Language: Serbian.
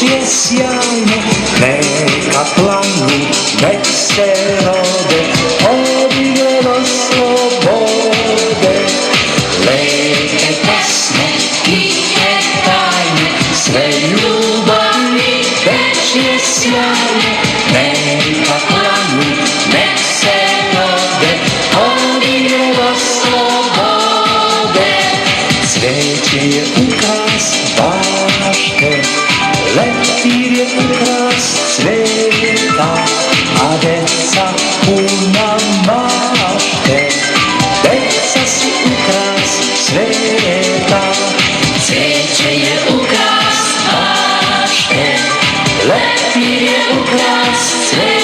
je sjajno, neka planu, nek se rode, odigraj do slobode. Lepe pesme, tihe tajne, sve ljubavi, već je sjajno, neka planu, nek se rode, odigraj do slobode. Cveće je ukras bašte, leptir je ukras sveta, a deca puna mašte, deca su ukras sveta. Cveće je ukras bašte, leptir je ukras sveta,